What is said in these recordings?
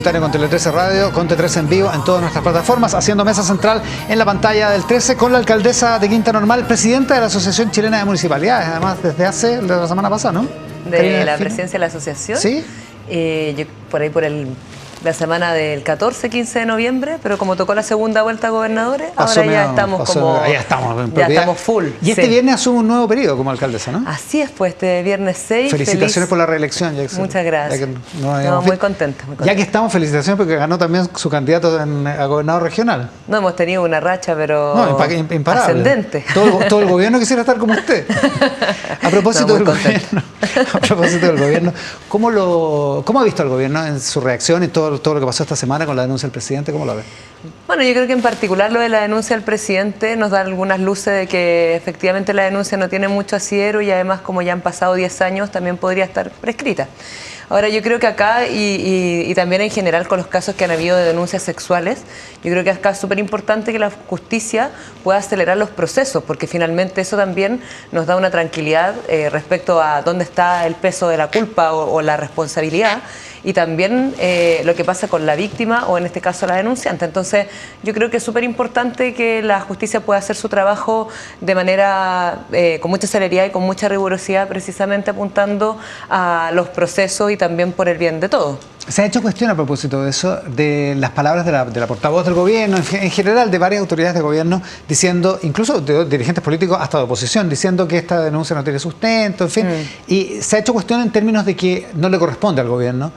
Con Tele 13 Radio, con T13 en vivo en todas nuestras plataformas, haciendo mesa central en la pantalla del 13 con la alcaldesa de Quinta Normal, presidenta de la Asociación Chilena de Municipalidades, además desde la semana pasada, ¿no? De la presidencia de la asociación. Sí. Yo por ahí la semana del 14-15 de noviembre, pero como tocó la segunda vuelta a gobernadores, ahora ya estamos full. Y este viernes asume un nuevo periodo como alcaldesa, ¿no? Así es, pues este viernes 6. Felicitaciones por la reelección. Muchas gracias. Muy contenta. Ya que estamos, felicitaciones porque ganó también su candidato a gobernador regional. No, hemos tenido una racha, pero imparable. Ascendente. Todo el gobierno quisiera estar como usted. A propósito del gobierno, ¿cómo ha visto el gobierno en su reacción y todo lo que pasó esta semana con la denuncia del presidente? ¿Cómo lo ve? Bueno, yo creo que en particular lo de la denuncia del presidente nos da algunas luces de que efectivamente la denuncia no tiene mucho asidero y además, como ya han pasado 10 años, también podría estar prescrita. Ahora, yo creo que acá y también en general con los casos que han habido de denuncias sexuales, yo creo que acá es súper importante que la justicia pueda acelerar los procesos, porque finalmente eso también nos da una tranquilidad respecto a dónde está el peso de la culpa o la responsabilidad, y también lo que pasa con la víctima o en este caso la denunciante. Entonces yo creo que es súper importante que la justicia pueda hacer su trabajo de manera con mucha celeridad y con mucha rigurosidad, precisamente apuntando a los procesos y también por el bien de todos. Se ha hecho cuestión a propósito de eso, de las palabras de la portavoz del gobierno, en general de varias autoridades de gobierno, diciendo, incluso de dirigentes políticos hasta de oposición, diciendo que esta denuncia no tiene sustento, en fin. Y se ha hecho cuestión en términos de que no le corresponde al gobierno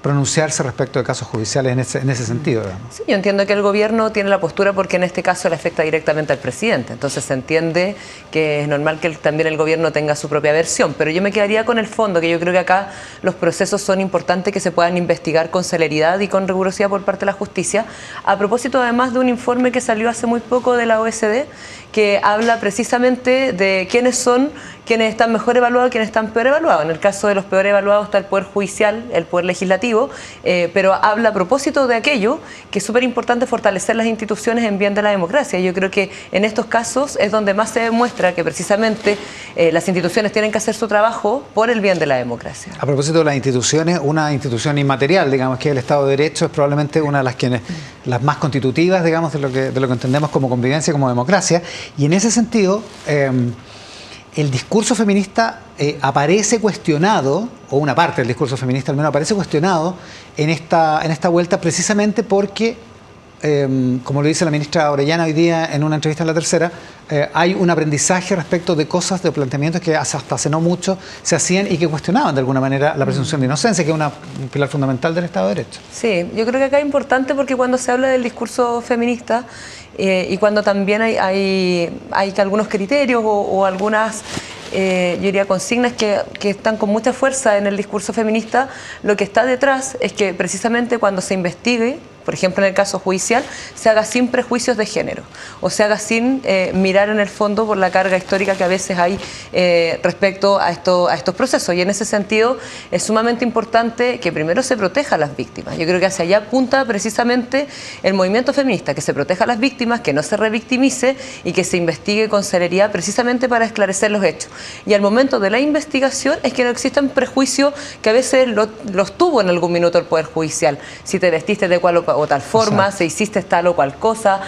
pronunciarse respecto de casos judiciales en ese sentido, digamos. Sí, yo entiendo que el gobierno tiene la postura porque en este caso le afecta directamente al presidente, entonces se entiende que es normal que también el gobierno tenga su propia versión, pero yo me quedaría con el fondo, que yo creo que acá los procesos son importantes que se puedan investigar con celeridad y con rigurosidad por parte de la justicia, a propósito además de un informe que salió hace muy poco de la OECD, que habla precisamente de quiénes son quienes están mejor evaluados y quienes están peor evaluados. En el caso de los peor evaluados está el Poder Judicial, el Poder Legislativo, pero habla a propósito de aquello que es súper importante fortalecer las instituciones en bien de la democracia. Yo creo que en estos casos es donde más se demuestra que precisamente las instituciones tienen que hacer su trabajo por el bien de la democracia. A propósito de las instituciones, una institución inmaterial, digamos, que el Estado de Derecho es probablemente una de las más constitutivas, digamos, de lo que entendemos como convivencia, como democracia. Y en ese sentido, el discurso feminista aparece cuestionado, o una parte del discurso feminista al menos aparece cuestionado en esta vuelta, precisamente porque, como lo dice la ministra Orellana hoy día en una entrevista en La Tercera, hay un aprendizaje respecto de cosas, de planteamientos que hasta hace no mucho se hacían y que cuestionaban de alguna manera la presunción de inocencia, que es un pilar fundamental del Estado de Derecho. Sí, yo creo que acá es importante porque cuando se habla del discurso feminista y cuando también hay algunos criterios o algunas yo diría consignas que están con mucha fuerza en el discurso feminista, lo que está detrás es que precisamente cuando se investigue, por ejemplo en el caso judicial, se haga sin prejuicios de género o se haga sin mirar en el fondo por la carga histórica que a veces hay respecto a estos procesos, y en ese sentido es sumamente importante que primero se proteja a las víctimas. Yo creo que hacia allá apunta precisamente el movimiento feminista, que se proteja a las víctimas, que no se revictimice y que se investigue con celeridad precisamente para esclarecer los hechos. Y al momento de la investigación es que no existan prejuicios que a veces los tuvo en algún minuto el Poder Judicial. Si te vestiste de cual o tal forma, Exacto. Si hiciste tal o cual cosa,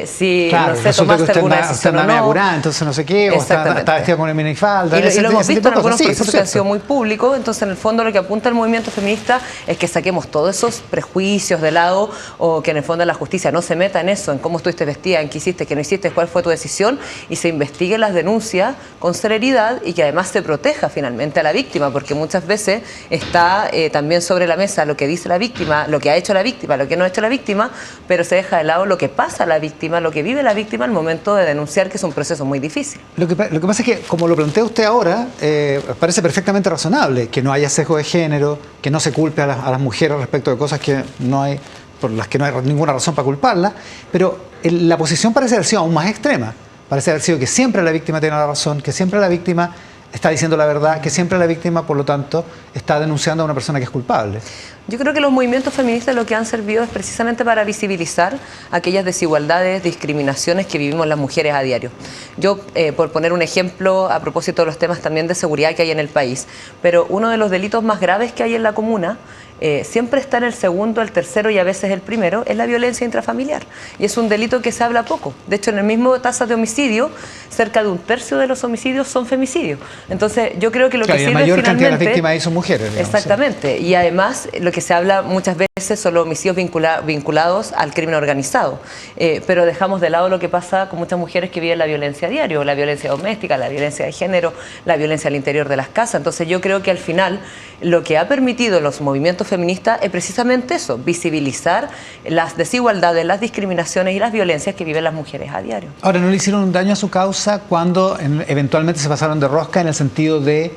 si claro, no sé, tomaste alguna decisión o no. Curada, entonces no sé qué, o está vestida con el minifalda. Y lo hemos visto en algunos procesos que han sido muy... muy públicos. Entonces, en el fondo, lo que apunta el movimiento feminista es que saquemos todos esos prejuicios de lado, o que en el fondo la justicia no se meta en eso, en cómo estuviste vestida, en qué hiciste, qué no hiciste, cuál fue tu decisión, y se investigue las denuncias con celeridad y que además se proteja finalmente a la víctima, porque muchas veces está también sobre la mesa lo que dice la víctima, lo que ha hecho la víctima, lo que no ha hecho la víctima, pero se deja de lado lo que pasa a la víctima, lo que vive la víctima al momento de denunciar, que es un proceso muy difícil. Lo que pasa es que, como lo plantea usted ahora, parece perfectamente razonable que no haya sesgo de género, que no se culpe a las mujeres respecto de cosas por las que no hay ninguna razón para culparlas, pero la posición parece haber sido aún más extrema. Parece haber sido que siempre la víctima tiene la razón, que siempre la víctima está diciendo la verdad, que siempre la víctima, por lo tanto, está denunciando a una persona que es culpable. Yo creo que los movimientos feministas lo que han servido es precisamente para visibilizar aquellas desigualdades, discriminaciones que vivimos las mujeres a diario. Yo, por poner un ejemplo, a propósito de los temas también de seguridad que hay en el país, pero uno de los delitos más graves que hay en la comuna siempre está en el segundo, el tercero y a veces el primero, es la violencia intrafamiliar. Y es un delito que se habla poco. De hecho, en el mismo tasa de homicidio, cerca de 1/3 de los homicidios son femicidios. Entonces, yo creo que lo que sirve la mayor cantidad de las finalmente... víctimas ahí son mujeres. Digamos, exactamente. Y además, lo que se habla muchas veces son los homicidios vinculados al crimen organizado. Pero dejamos de lado lo que pasa con muchas mujeres que viven la violencia a diario, la violencia doméstica, la violencia de género, la violencia al interior de las casas. Entonces, yo creo que al final lo que ha permitido los movimientos feministas es precisamente eso, visibilizar las desigualdades, las discriminaciones y las violencias que viven las mujeres a diario. Ahora, ¿no le hicieron un daño a su causa cuando eventualmente se pasaron de rosca en el sentido de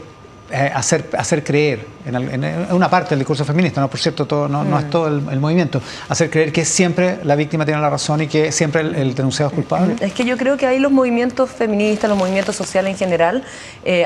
hacer creer, en una parte del discurso feminista, no por cierto, no es todo el movimiento, hacer creer que siempre la víctima tiene la razón y que siempre el denunciado es culpable? Es que yo creo que ahí los movimientos feministas, los movimientos sociales en general,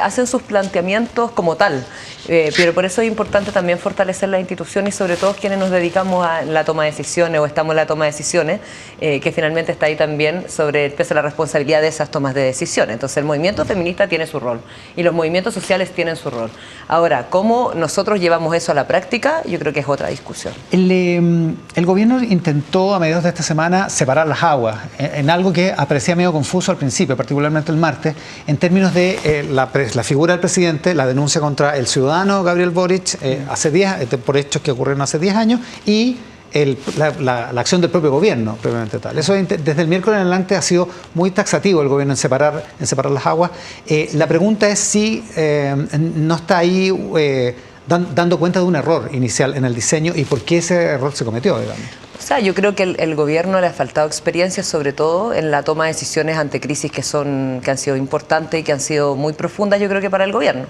hacen sus planteamientos como tal, pero por eso es importante también fortalecer las instituciones y sobre todo quienes nos dedicamos a la toma de decisiones o estamos en la toma de decisiones, que finalmente está ahí también sobre el peso de la responsabilidad de esas tomas de decisiones. Entonces el movimiento feminista tiene su rol y los movimientos sociales tienen su rol. Ahora, ¿cómo nosotros llevamos eso a la práctica? Yo creo que es otra discusión. El gobierno intentó a mediados de esta semana separar las aguas en algo que parecía medio confuso al principio, particularmente el martes, en términos de la figura del presidente, la denuncia contra el ciudadano Gabriel Boric por hechos que ocurrieron hace 10 años y la acción del propio gobierno, previamente tal. Eso desde el miércoles en adelante ha sido muy taxativo el gobierno en separar las aguas. La pregunta es si no está ahí dando cuenta de un error inicial en el diseño y por qué ese error se cometió, digamos. O sea, yo creo que el gobierno le ha faltado experiencia, sobre todo en la toma de decisiones ante crisis que han sido importantes y que han sido muy profundas, yo creo que para el gobierno.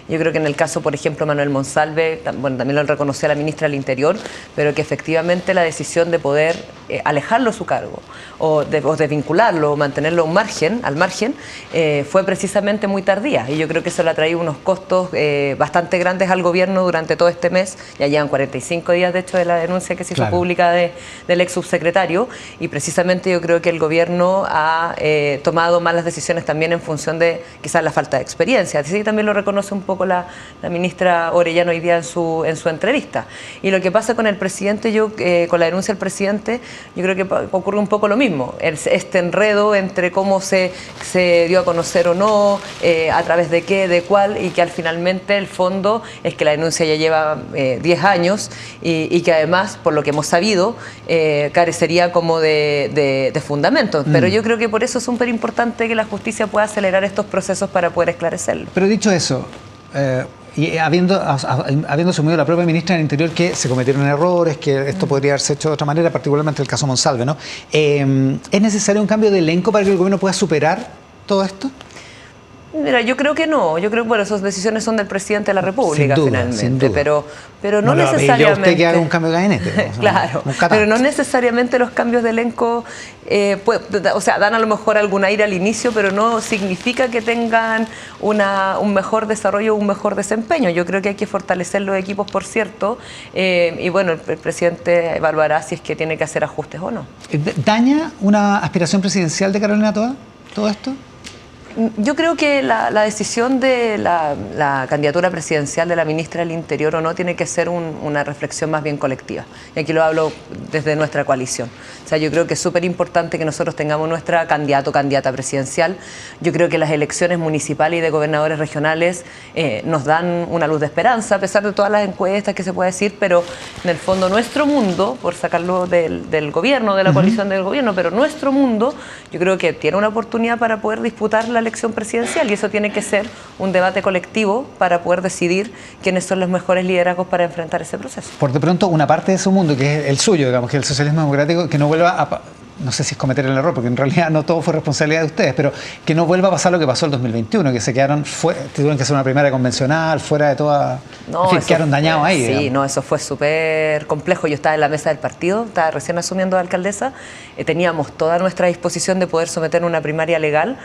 Yo creo que en el caso, por ejemplo, Manuel Monsalve, bueno, también lo reconoció la ministra del Interior, pero que efectivamente la decisión de poder alejarlo de su cargo o desvincularlo o mantenerlo al margen, fue precisamente muy tardía. Y yo creo que eso le ha traído unos costos bastante grandes al gobierno durante todo este mes. Ya llevan 45 días, de hecho, de la denuncia que se hizo pública del ex subsecretario. Y precisamente yo creo que el gobierno ha tomado malas decisiones también en función de quizás la falta de experiencia. Así que también lo reconoce un poco la ministra Orellana hoy día en su entrevista. Y lo que pasa con el presidente, con la denuncia del presidente, yo creo que ocurre un poco lo mismo. Este enredo entre cómo se dio a conocer o no, a través de qué, de cuál, y que al finalmente el fondo es que la denuncia ya lleva 10 años y que además, por lo que hemos sabido, carecería como de fundamentos. Pero yo creo que por eso es súper importante que la justicia pueda acelerar estos procesos para poder esclarecerlo. Pero dicho eso, y habiendo asumido la propia ministra del Interior que se cometieron errores, que esto podría haberse hecho de otra manera, particularmente el caso Monsalve, ¿no? ¿Es necesario un cambio de elenco para que el gobierno pueda superar todo esto? Mira, yo creo que no. Yo creo que esas decisiones son del presidente de la República, sin duda, finalmente. Sin duda. Pero no necesariamente. A usted que haga un cambio de gabinete. Claro, pero no necesariamente los cambios de elenco, dan a lo mejor algún aire al inicio, pero no significa que tengan un mejor desarrollo o un mejor desempeño. Yo creo que hay que fortalecer los equipos, por cierto, y bueno, el presidente evaluará si es que tiene que hacer ajustes o no. ¿Daña una aspiración presidencial de Carolina Toa todo esto? Yo creo que la decisión de la candidatura presidencial de la ministra del Interior o no tiene que ser una reflexión más bien colectiva. Y aquí lo hablo desde nuestra coalición. O sea, yo creo que es súper importante que nosotros tengamos nuestra candidato o candidata presidencial. Yo creo que las elecciones municipales y de gobernadores regionales nos dan una luz de esperanza, a pesar de todas las encuestas que se puede decir, pero en el fondo nuestro mundo, por sacarlo del gobierno, de la coalición del gobierno, pero nuestro mundo, yo creo que tiene una oportunidad para poder disputar la elección presidencial y eso tiene que ser un debate colectivo para poder decidir quiénes son los mejores liderazgos para enfrentar ese proceso. Por de pronto, una parte de su mundo, que es el suyo, digamos, que es el socialismo democrático, que no vuelva a... No sé si es cometer el error, porque en realidad no todo fue responsabilidad de ustedes, pero que no vuelva a pasar lo que pasó el 2021, que se quedaron, tuvieron que hacer una primaria convencional, fuera de toda... No, en fin, quedaron dañados ahí. Sí, digamos. No, eso fue súper complejo. Yo estaba en la mesa del partido, estaba recién asumiendo de alcaldesa, teníamos toda nuestra disposición de poder someter una primaria legal,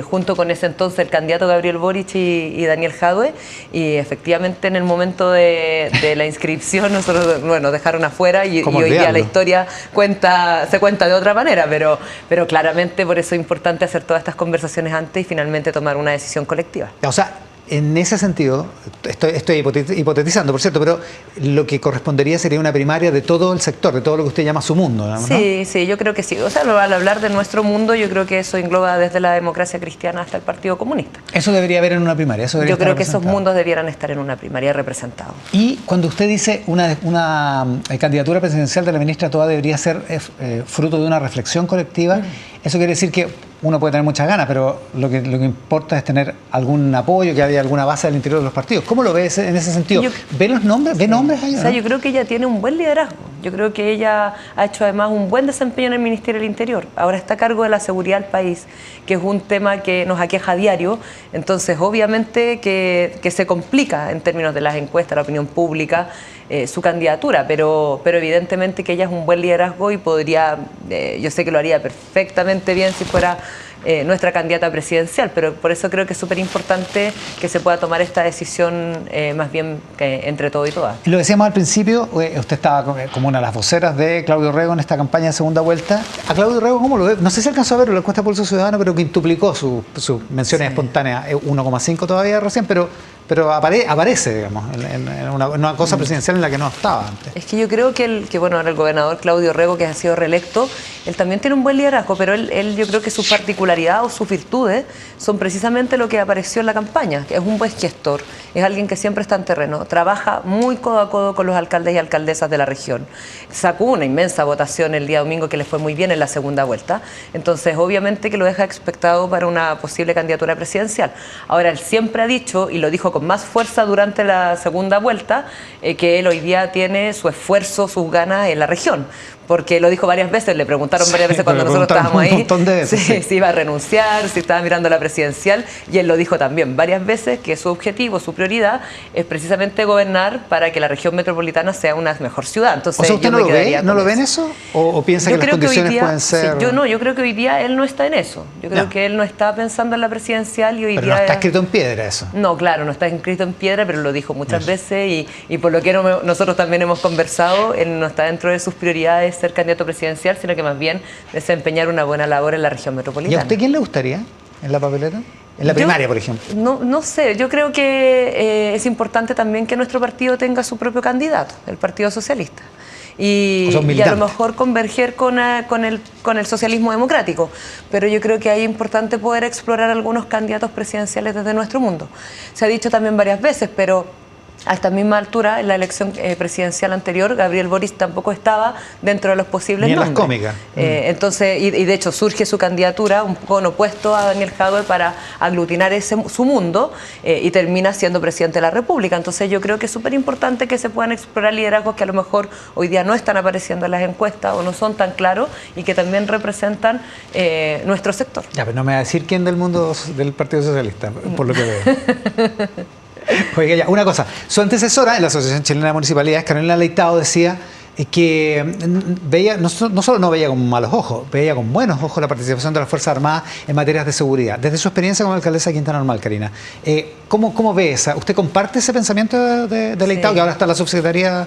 junto con ese entonces el candidato Gabriel Boric y Daniel Jadwe, y efectivamente en el momento de la inscripción nosotros, bueno, dejaron afuera y hoy día la historia se cuenta de otra manera, pero claramente por eso es importante hacer todas estas conversaciones antes y finalmente tomar una decisión colectiva. O sea, en ese sentido, estoy hipotetizando, por cierto, pero lo que correspondería sería una primaria de todo el sector, de todo lo que usted llama su mundo, ¿no? Sí, sí, yo creo que sí. O sea, al hablar de nuestro mundo, yo creo que eso engloba desde la democracia cristiana hasta el Partido Comunista. Eso debería haber en una primaria. Yo creo que esos mundos debieran estar en una primaria representados. Y cuando usted dice una candidatura presidencial de la ministra Toá debería ser fruto de una reflexión colectiva, eso quiere decir que uno puede tener muchas ganas, pero lo que importa es tener algún apoyo, que haya alguna base al interior de los partidos. ¿Cómo lo ve en ese sentido? ¿Ve los nombres? ¿Ve nombres ahí? O sea, yo creo que ella tiene un buen liderazgo. Yo creo que ella ha hecho además un buen desempeño en el Ministerio del Interior. Ahora está a cargo de la seguridad del país, que es un tema que nos aqueja a diario. Entonces, obviamente que se complica en términos de las encuestas, la opinión pública, su candidatura, pero evidentemente que ella es un buen liderazgo y podría, yo sé que lo haría perfectamente bien si fuera nuestra candidata presidencial, pero por eso creo que es súper importante que se pueda tomar esta decisión más bien entre todo y todas. Lo decíamos al principio, usted estaba como una de las voceras de Claudio Rego en esta campaña de segunda vuelta. ¿A Claudio Rego cómo lo ve? No sé si alcanzó a ver la encuesta Pulso Ciudadano, pero quintuplicó sus menciones espontáneas, 1,5 todavía recién, pero aparece, digamos, en una cosa presidencial en la que no estaba antes. Es que yo creo que bueno, ahora el gobernador Claudio Rego, que ha sido reelecto, él también tiene un buen liderazgo, pero él yo creo que su particularidad o sus virtudes son precisamente lo que apareció en la campaña, que es un buen gestor, es alguien que siempre está en terreno, trabaja muy codo a codo con los alcaldes y alcaldesas de la región. Sacó una inmensa votación el día domingo que le fue muy bien en la segunda vuelta, entonces obviamente que lo deja expectado para una posible candidatura presidencial. Ahora, él siempre ha dicho, y lo dijo con más fuerza durante la segunda vuelta, que él hoy día tiene su esfuerzo, sus ganas en la región, porque lo dijo varias veces, le preguntaron varias veces cuando nosotros estábamos ahí si iba a renunciar, si estaba mirando la presidencial, y él lo dijo también varias veces que su objetivo, su prioridad es precisamente gobernar para que la región metropolitana sea una mejor ciudad. Entonces, o sea, ¿usted no lo ve en eso? ¿O piensa que las condiciones pueden ser...? Sí, yo creo que hoy día él no está en eso. Yo creo que él no está pensando en la presidencial y hoy pero día... no está escrito en piedra eso. No, claro, no está escrito en piedra, pero lo dijo muchas veces y por lo que nosotros también hemos conversado, él no está dentro de sus prioridades ser candidato presidencial, sino que más bien desempeñar una buena labor en la región metropolitana. ¿Y a usted quién le gustaría en la papeleta? En la primaria, por ejemplo. No sé, yo creo que es importante también que nuestro partido tenga su propio candidato, el Partido Socialista. Y a lo mejor converger con el socialismo democrático. Pero yo creo que ahí es importante poder explorar algunos candidatos presidenciales desde nuestro mundo. Se ha dicho también varias veces, pero a esta misma altura, en la elección presidencial anterior, Gabriel Boric tampoco estaba dentro de los posibles ni en nombres. Las cómicas. Entonces, y de hecho surge su candidatura un poco en opuesto a Daniel Jadue para aglutinar su mundo y termina siendo presidente de la República. Entonces yo creo que es súper importante que se puedan explorar liderazgos que a lo mejor hoy día no están apareciendo en las encuestas o no son tan claros y que también representan nuestro sector. Ya, pero no me va a decir quién del mundo del Partido Socialista, por lo que veo. Oiga, ya, una cosa, su antecesora en la Asociación Chilena de Municipalidades, Carolina Leitao, decía que veía, no solo no veía con malos ojos, veía con buenos ojos la participación de las Fuerzas Armadas en materias de seguridad. Desde su experiencia como alcaldesa de Quintana Normal, Karina, ¿cómo ve esa? ¿Usted comparte ese pensamiento de Leitao, sí, que ahora está en la Subsecretaría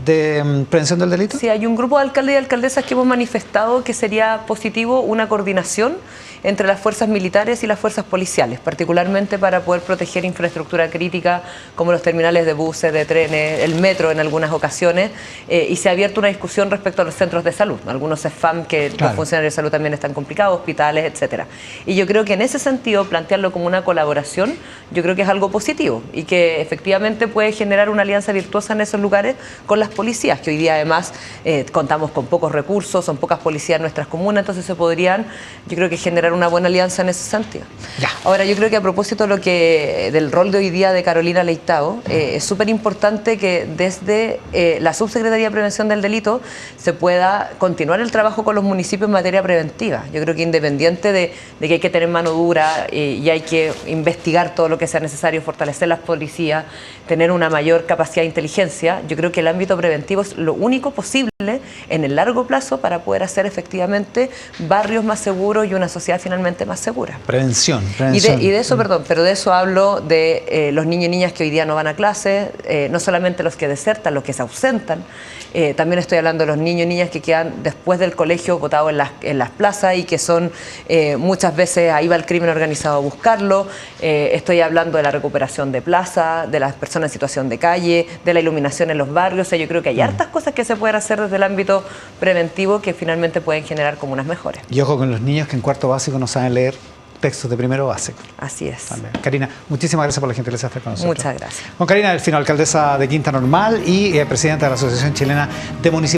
de Prevención del Delito? Sí, hay un grupo de alcaldes y alcaldesas que hemos manifestado que sería positivo una coordinación entre las fuerzas militares y las fuerzas policiales, particularmente para poder proteger infraestructura crítica como los terminales de buses, de trenes, el metro en algunas ocasiones, y se ha abierto una discusión respecto a los centros de salud, algunos CEFAM que claro, los funcionarios de salud también están complicados, hospitales, etcétera. Y yo creo que en ese sentido, plantearlo como una colaboración, yo creo que es algo positivo y que efectivamente puede generar una alianza virtuosa en esos lugares con las policías, que hoy día además contamos con pocos recursos, son pocas policías en nuestras comunas, entonces se podrían, yo creo que generar una buena alianza en ese sentido. Ya. Ahora, yo creo que a propósito del rol de hoy día de Carolina Leitao, es súper importante que desde la Subsecretaría de Prevención del Delito se pueda continuar el trabajo con los municipios en materia preventiva. Yo creo que independiente de que hay que tener mano dura y hay que investigar todo lo que sea necesario, fortalecer las policías, tener una mayor capacidad de inteligencia, yo creo que el ámbito preventivo es lo único posible en el largo plazo para poder hacer efectivamente barrios más seguros y una sociedad finalmente más segura. Prevención. Y de eso, perdón, pero de eso hablo de los niños y niñas que hoy día no van a clase, no solamente los que desertan, los que se ausentan, También estoy hablando de los niños y niñas que quedan después del colegio botados en las plazas y que son muchas veces, ahí va el crimen organizado a buscarlo. Estoy hablando de la recuperación de plaza, de las personas en situación de calle, de la iluminación en los barrios. O sea, yo creo que hay hartas cosas que se pueden hacer desde el ámbito preventivo que finalmente pueden generar como unas mejores. Y ojo con los niños que en cuarto básico no saben leer textos de primero básico. Así es. También. Karina, muchísimas gracias por la gentileza de estar con nosotros. Muchas gracias. Con Karina Delfino, alcaldesa de Quinta Normal y presidenta de la Asociación Chilena de Municipios.